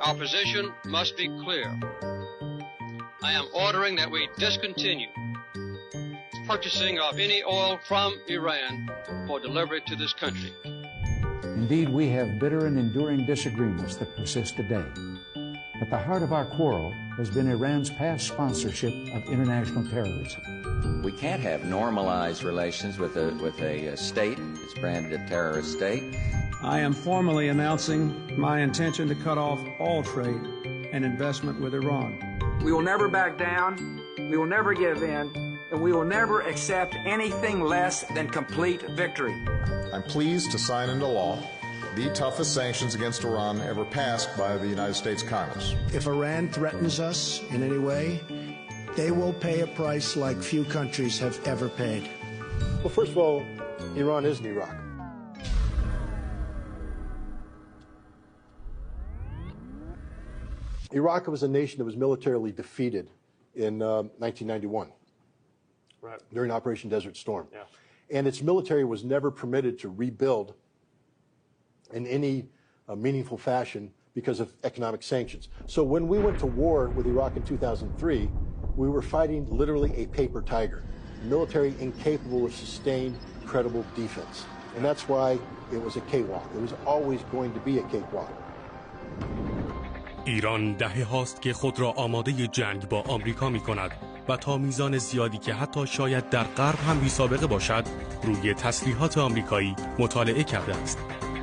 Our position must be clear. I am ordering that we discontinue purchasing of any oil from Iran for delivery to this country. Indeed, we have bitter and enduring disagreements that persist today. At the heart of our quarrel has been Iran's past sponsorship of international terrorism. We can't have normalized relations with a state that's branded a terrorist state. I am formally announcing my intention to cut off all trade and investment with Iran. We will never back down, we will never give in, and we will never accept anything less than complete victory. I'm pleased to sign into law the toughest sanctions against Iran ever passed by the United States Congress. If Iran threatens us in any way, they will pay a price like few countries have ever paid. Well, first of all, Iran isn't Iraq. Iraq was a nation that was militarily defeated in 1991 during Operation Desert Storm. Yeah. And its military was never permitted to rebuild in any meaningful fashion because of economic sanctions. So when we went to war with Iraq in 2003, we were fighting literally a paper tiger, a military incapable of sustained, credible defense. And that's why it was a cakewalk. It was always going to be a cakewalk. ایران دهه هاست که خود را آماده جنگ با آمریکا می کند و تا میزان زیادی که حتی شاید در غرب هم بی‌سابقه باشد روی تسلیحات آمریکایی مطالعه کرده است.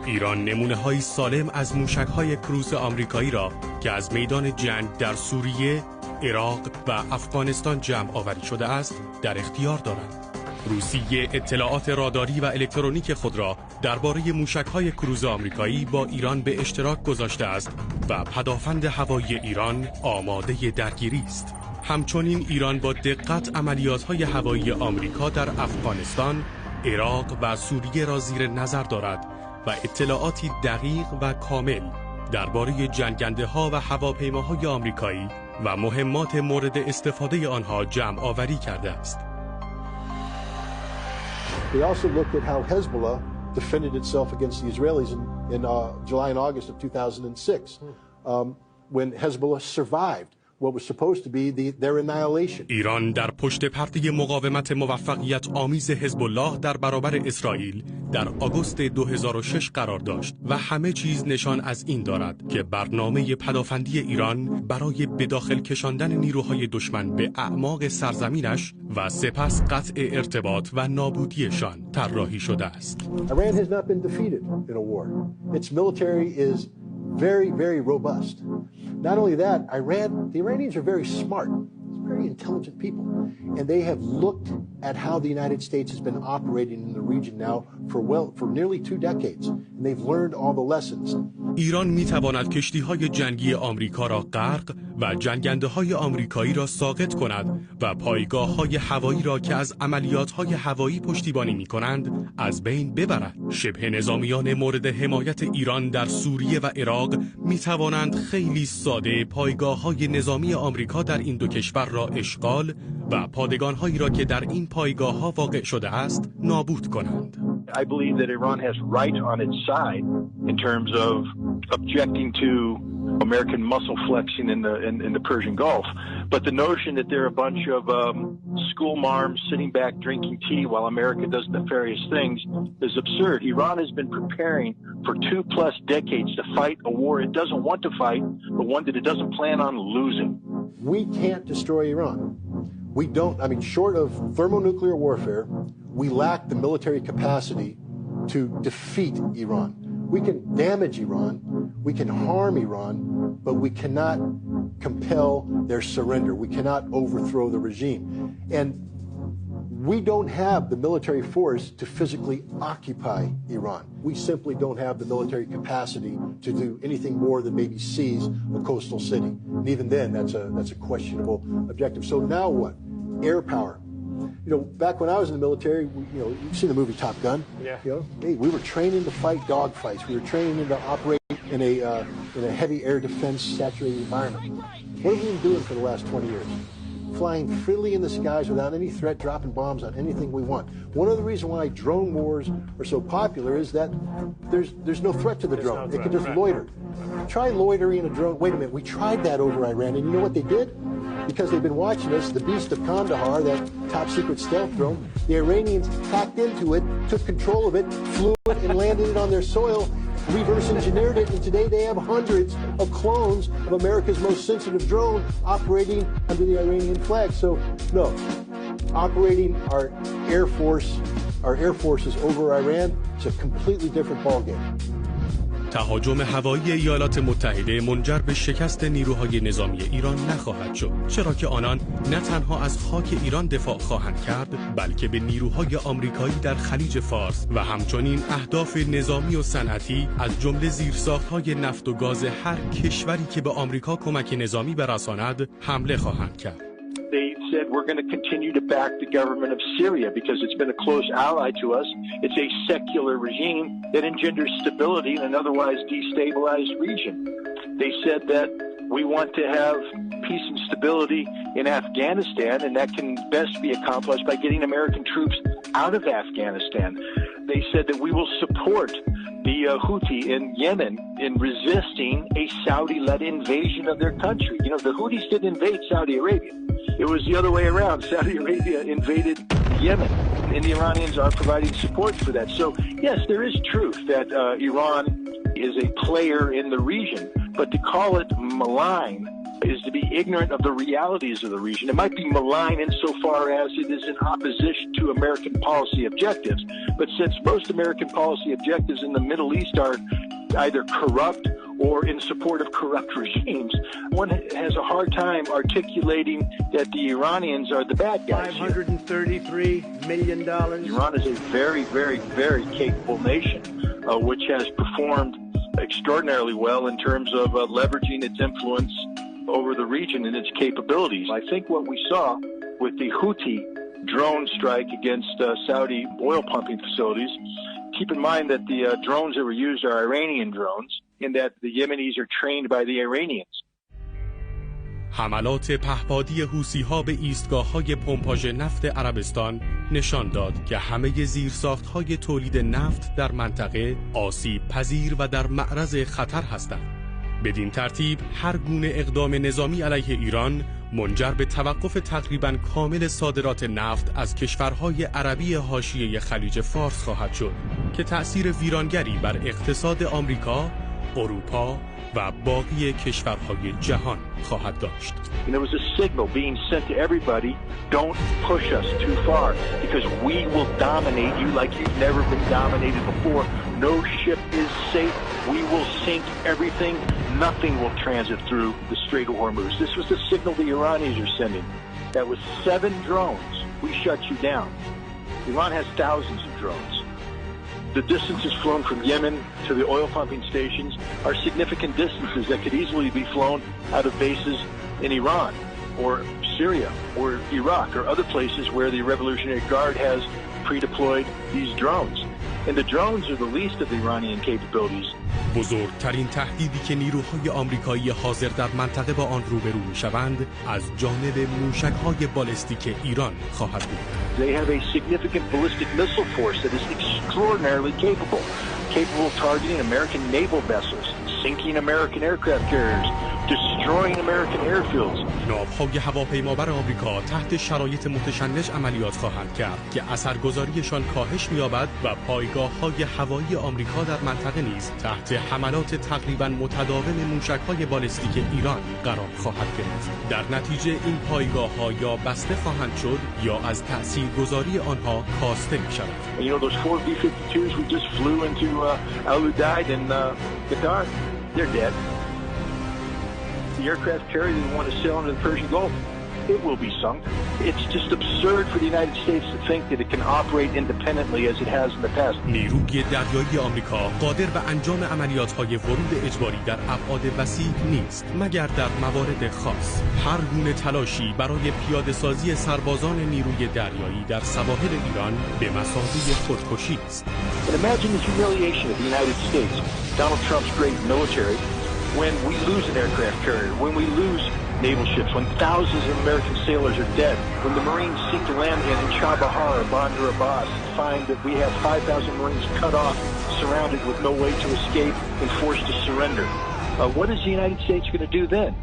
ایران نمونه‌های سالم از موشک‌های کروز آمریکایی را که از میدان جنگ در سوریه، عراق و افغانستان جمع آوری شده است در اختیار دارد. روسیه اطلاعات راداری و الکترونیک خود را درباره موشک‌های کروز آمریکایی با ایران به اشتراک گذاشته است و پدافند هوایی ایران آماده درگیری است. همچنین ایران با دقت عملیات‌های هوایی آمریکا در افغانستان، عراق و سوریه را زیر نظر دارد و اطلاعاتی دقیق و کامل درباره جنگنده‌ها و هواپیماهای آمریکایی و مهمات مورد استفاده آنها جمع آوری کرده است. They also looked at how Hezbollah defended itself against the Israelis in July and August of 2006, when Hezbollah survived what was supposed to be their annihilation. ایران در پشت پرده مقاومت موفقیت آمیز حزب الله در برابر اسرائیل در آگوست 2006 قرار داشت و همه چیز نشان از این دارد که برنامه پدافندی ایران برای به داخل کشاندن نیروهای دشمن به اعماق سرزمینش و سپس قطع ارتباط و نابودیشان طراحی شده است. Iran has not been defeated in a war. Its military is very, very robust. Not only that, the Iranians are very smart, very intelligent people, and they have looked at how the United States has been operating in the region now for nearly 2 decades, and they've learned all the lessons. ایران می‌تواند کشتی‌های جنگی آمریکا را غرق و جنگنده‌های آمریکایی را ساقط کند و پایگاه‌های هوایی را که از عملیات‌های هوایی پشتیبانی می‌کنند از بین ببرد. شبه نظامیان مورد حمایت ایران در سوریه و عراق می‌توانند خیلی ساده پایگاه‌های نظامی آمریکا در این دو کشور را اشغال و پادگان‌هایی را که در این پایگاه‌ها واقع شده است نابود کنند. I believe that Iran has right on its side in terms of objecting to American muscle flexing in the Persian Gulf, but the notion that they're a bunch of school marms sitting back drinking tea while America does nefarious things is absurd. Iran has been preparing for 2+ decades to fight a war it doesn't want to fight, but one that it doesn't plan on losing. We can't destroy Iran. We don't, short of thermonuclear warfare, we lack the military capacity to defeat Iran. We can damage Iran, we can harm Iran, but we cannot compel their surrender. We cannot overthrow the regime. And we don't have the military force to physically occupy Iran. We simply don't have the military capacity to do anything more than maybe seize a coastal city. And even then, that's a questionable objective. So now what? Air power. Back when I was in the military, you've seen the movie Top Gun. Yeah. Hey, we were training to fight dogfights. We were training to operate in a heavy air defense saturated environment. What have we been doing for the last 20 years? flying freely in the skies without any threat, dropping bombs on anything we want. One of the reasons why drone wars are so popular is that there's no threat to the drone. It can just loiter. Try loitering a drone. Wait a minute, we tried that over Iran, and you know what they did? Because they've been watching us, the Beast of Kandahar, that top secret stealth drone, the Iranians hacked into it, took control of it, flew it, and landed it on their soil, reverse engineered it, and today they have hundreds of clones of America's most sensitive drone operating under the Iranian flag. So, no, operating our air forces over Iran is a completely different ballgame. تهاجم هوایی ایالات متحده منجر به شکست نیروهای نظامی ایران نخواهد شد، چرا که آنان نه تنها از خاک ایران دفاع خواهند کرد، بلکه به نیروهای آمریکایی در خلیج فارس و همچنین اهداف نظامی و صنعتی از جمله زیرساخت‌های نفت و گاز هر کشوری که به آمریکا کمک نظامی برساند حمله خواهند کرد. They said we're going to continue to back the government of Syria because it's been a close ally to us. It's a secular regime that engenders stability in an otherwise destabilized region. They said that we want to have peace and stability in Afghanistan, and that can best be accomplished by getting American troops out of Afghanistan. They said that we will support the Houthi in Yemen in resisting a Saudi-led invasion of their country. You know, the Houthis didn't invade Saudi Arabia. It was the other way around. Saudi Arabia invaded Yemen, and the Iranians are providing support for that. So, yes, there is truth that Iran is a player in the region, but to call it malign is to be ignorant of the realities of the region. It might be malign insofar as it is in opposition to American policy objectives, but since most American policy objectives in the Middle East are either corrupt or in support of corrupt regimes, one has a hard time articulating that the Iranians are the bad guys. $533 million. Iran is a very, very, very capable nation, which has performed extraordinarily well in terms of leveraging its influence over the region and its capabilities. I think what we saw with the Houthi drone strike against Saudi oil pumping facilities, keep in mind that the drones that were used are Iranian drones, and that the Yemenis are trained by the Iranians. حملات پهپادی حوثی‌ها به ایستگاه‌های پمپاژ نفت عربستان نشان داد که همه زیرساخت‌های تولید نفت در منطقه آسیب پذیر و در معرض خطر هستند. بدین ترتیب هر گونه اقدام نظامی علیه ایران منجر به توقف تقریباً کامل صادرات نفت از کشورهای عربی حاشیه خلیج فارس خواهد شد که تأثیر ویرانگری بر اقتصاد آمریکا، اروپا و باقی کشورهای جهان خواهد داشت. And there was a signal being sent to everybody, don't push us too far because we will dominate you like you've never been dominated before. No ship is safe. We will sink everything. Nothing will transit through the Strait of Hormuz. This was the signal the Iranians are sending. That was 7 drones. We shut you down. Iran has thousands of drones. The distances flown from Yemen to the oil pumping stations are significant distances that could easily be flown out of bases in Iran or Syria or Iraq or other places where the Revolutionary Guard has pre-deployed these drones. And the drones are the least of the Iranian capabilities. بزرگترین تهدیدی که نیروهای آمریکایی حاضر در منطقه با آن روبرو می‌شوند از جانب موشک‌های بالستیک ایران خواهد بود. They have a significant ballistic missile force that is extraordinarily capable of targeting American naval vessels, sinking American aircraft carriers, destroying American airfields. ناوهای هواپیمابر آمریکا تحت شرایط متشنج عملیات خواهند کرد که اثرگذاریشان کاهش می‌یابد و پایگاه‌های هوایی آمریکا در منطقه نیز تحت حملات تقریباً متداوم موشک‌های بالستیک ایران قرار خواهد گرفت. در نتیجه این پایگاه‌ها یا بسته خواهند شد یا از تأثیرگذاری آنها کاسته می‌شود. You know those 4 B-52s we just flew into Al Udeid in Qatar, they're dead. The aircraft carrier that want to sail into the Persian Gulf, it will be sunk. It's just absurd for the United States to think that it can operate independently as it has in the past. نیروی دریایی آمریکا قادر به انجام عملیات‌های ورود اجباری در ابعاد وسیع نیست مگر در موارد خاص. هر گونه تلاشی برای پیاده‌سازی سربازان نیروی دریایی در سواحل ایران به مثابه خودکشی است. And imagine the humiliation of the United States, Donald Trump's great military, when we lose an aircraft carrier, when we lose naval ships, when thousands of American sailors are dead, when the Marines seek to land in Chabahar or Bandar Abbas and find that we have 5,000 Marines cut off, surrounded with no way to escape and forced to surrender. What is the United States going to do then?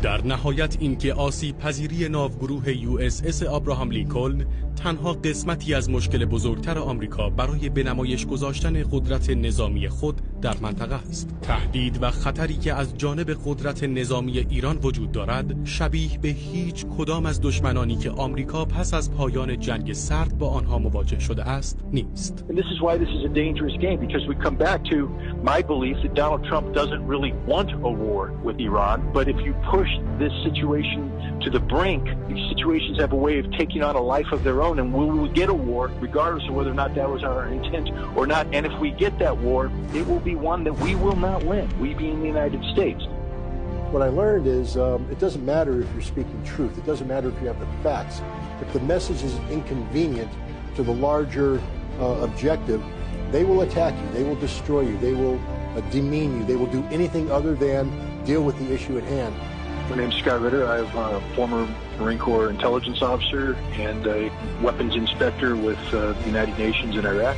در نهایت اینکه آسیب پذیری ناوگروه USS آبراهام لینکلن تنها قسمتی از مشکل بزرگتر آمریکا برای به نمایش گذاشتن قدرت نظامی خود در منطقه است. تهدید و خطری که از جانب قدرت نظامی ایران وجود دارد شبیه به هیچ کدام از دشمنانی که آمریکا پس از پایان جنگ سرد با آنها مواجه شده است نیست. And this is why this is a dangerous game, because we come back to my belief that Donald Trump doesn't really want a war with Iran, but if you push this situation to the brink, these situations have a way of taking on a life of their own, and we will get a war regardless of whether or not that was our intent or not. And if we get that war, it will be one that we will not win, we being the United States. What I learned is it doesn't matter if you're speaking truth. It doesn't matter if you have the facts. If the message is inconvenient to the larger objective, they will attack you. They will destroy you. They will demean you. They will do anything other than deal with the issue at hand. My name's Scott Ritter. I'm a former Marine Corps intelligence officer and a weapons inspector with the United Nations in Iraq.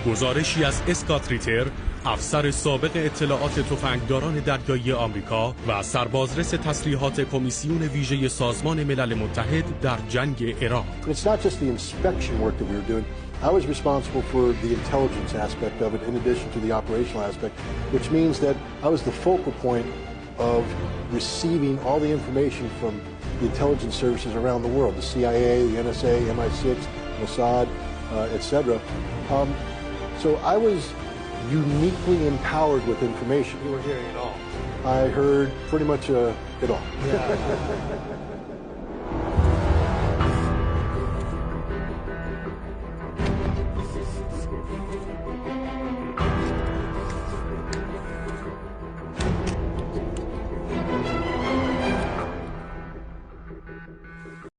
گزارشی از اسکات ریتر، افسر سابق اطلاعات تفنگداران دریایی آمریکا و سربازرس تسلیحات کمیسیون ویژه سازمان ملل متحد در جنگ عراق. It's not just the inspection work that we were doing. I was responsible for the intelligence aspect of it in addition to the operational aspect, which means that I was the focal point of receiving all the information from the intelligence services around the world, the CIA, the NSA, MI6, Mossad, etc. So I was uniquely empowered with information. You were hearing it all. I heard pretty much it all.